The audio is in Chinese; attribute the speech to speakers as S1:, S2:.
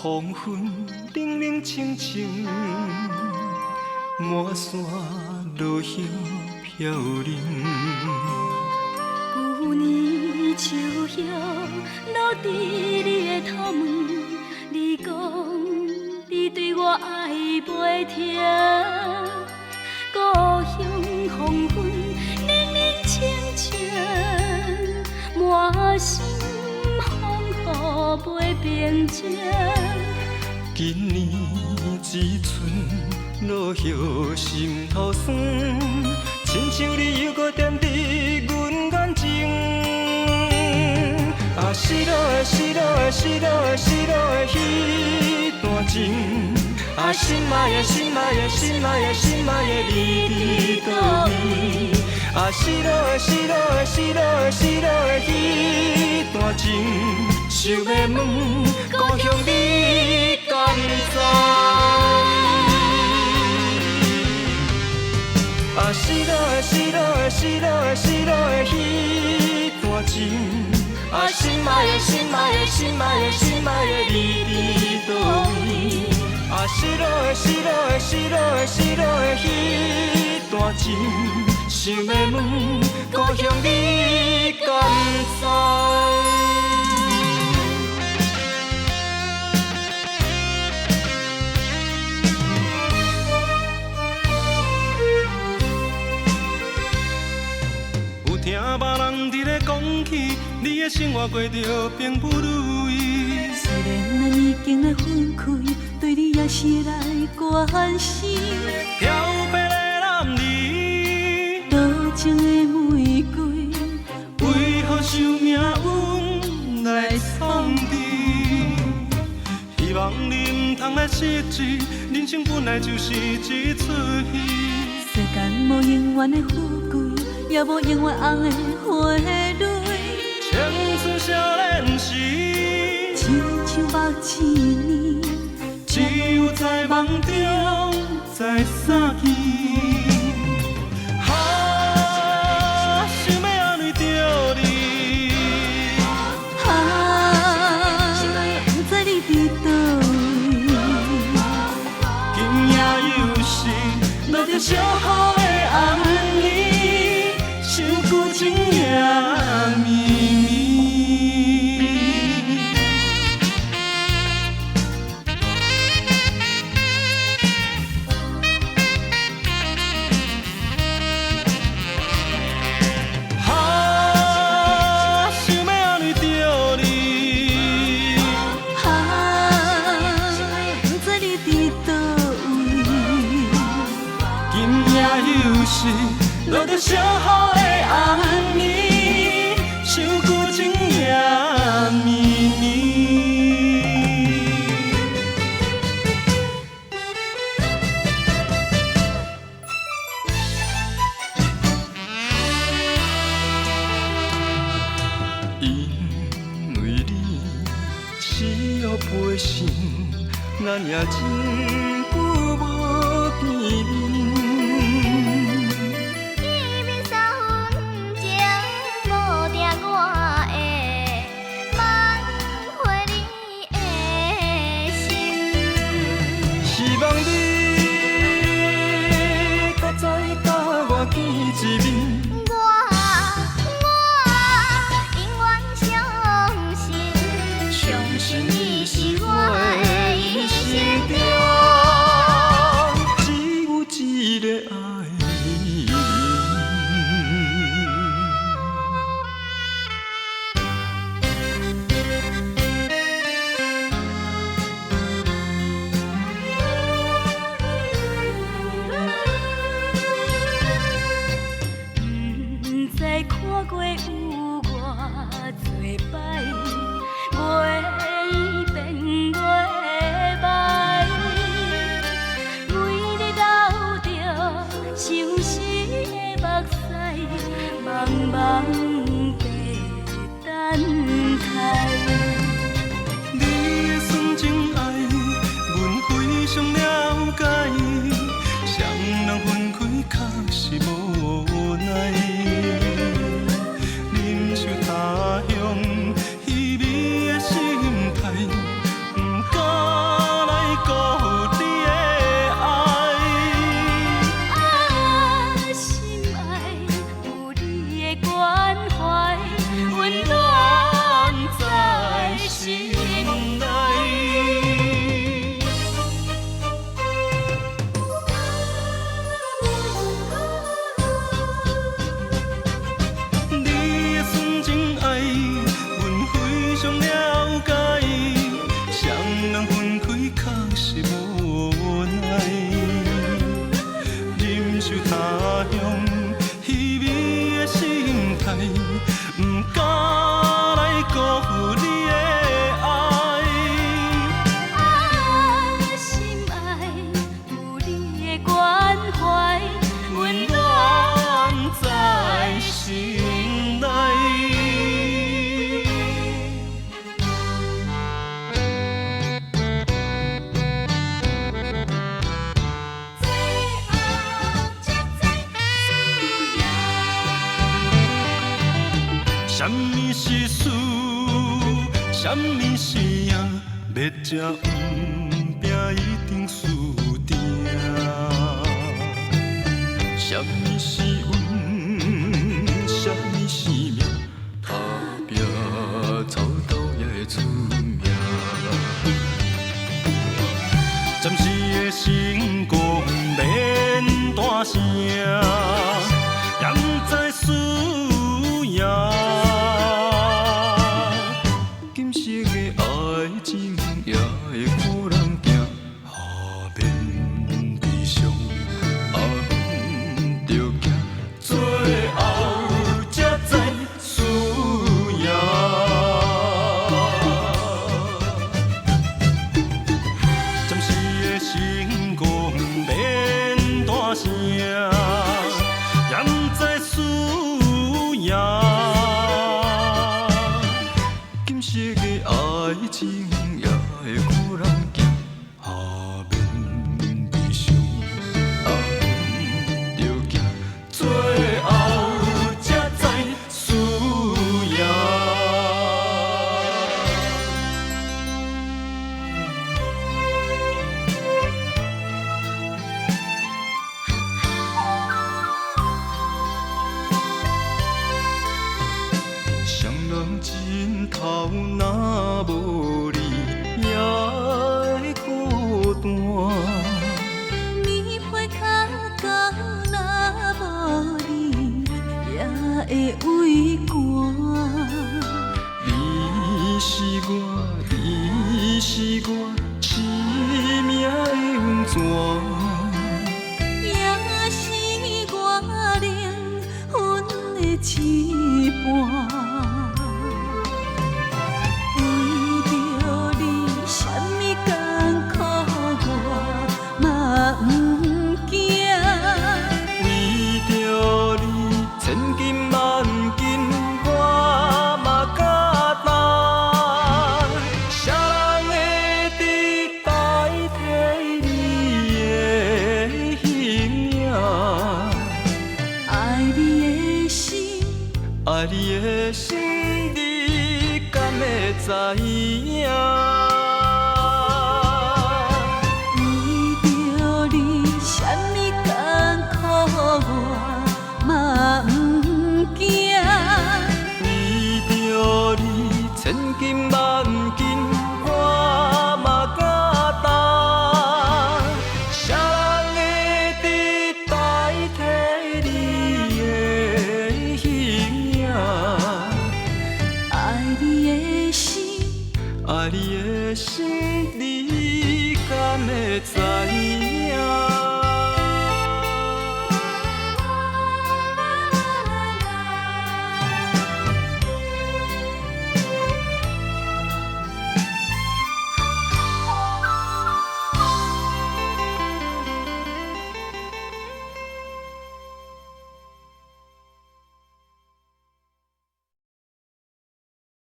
S1: 黄昏冷冷清清，满山落叶飘零。
S2: 旧年秋叶落伫你的头门，你讲你对我爱袂停。故乡黄昏冷冷清清，满心风雨袂平静。
S1: 今年一春落叶心头酸，亲像你犹搁踮伫阮眼前。啊，失落的，失落的，失落的，失落的迄段情。啊，心爱的，心爱的，心爱的，心爱的，你伫倒位？啊，失落的，失落的，失落的，失落的迄段情，想要问故乡你敢知？啊，失落的，失落的，失落的，失落的迄段情。啊，心爱的，心爱的，心爱的，心爱的，你伫倒位？啊，失落的，失落的，失落的，失落的迄段情，想要问故乡你敢知？有听别人伫咧讲起，你的生活过着并不如意。
S2: 虽然咱已经来分开，对你也是来关心。
S1: 漂泊的男儿，
S2: 多情的玫瑰，
S1: 为何受命运来创治？希望你唔通来失志，人生本来就是一出戏。
S2: 世间无永远的富贵，也无永远红的花蕊。
S1: 青春少年时，
S2: 亲像目一年，
S1: 只有在梦中才相见。啊，想要安慰着你，
S2: 不知你伫倒位。
S1: 今夜又是落着小雨的暗暝，想旧情也绵绵。落着小雨的暗暝，想旧情也绵绵。因为你是要陪身，咱也真久无见面。相信你是我的一生中。什么生要吃黄饼一定输定。什么是运，什么是命，打拼走到也会出名。暂时的成功免大声，也不知输赢。今昔的爱情也会予人惊，下面悲伤，不着行，最后才知输赢。暂时的成功免大声，也不知输赢。今昔的爱情也会予人惊，下面悲伤，不着行，最后才知输赢。双人枕头若无你，也会孤单。
S2: 棉被脚到若无你，也会畏寒。
S1: 你是我，你是我生命的温泉。
S2: 也是我灵魂的羁绊。为着你，什么艰苦我嘛不惊。
S1: 为着你，千金万金我嘛敢担。啥人会伫代替你的形影？
S2: 爱你的心，
S1: 爱你的心，你敢会知影？
S2: 为着你，什么艰苦我嘛不惊。
S1: 为着你，千金万金我嘛敢担。啥人会伫代替你的形影？
S2: 爱你的心，
S1: 爱你的心，你敢会知影？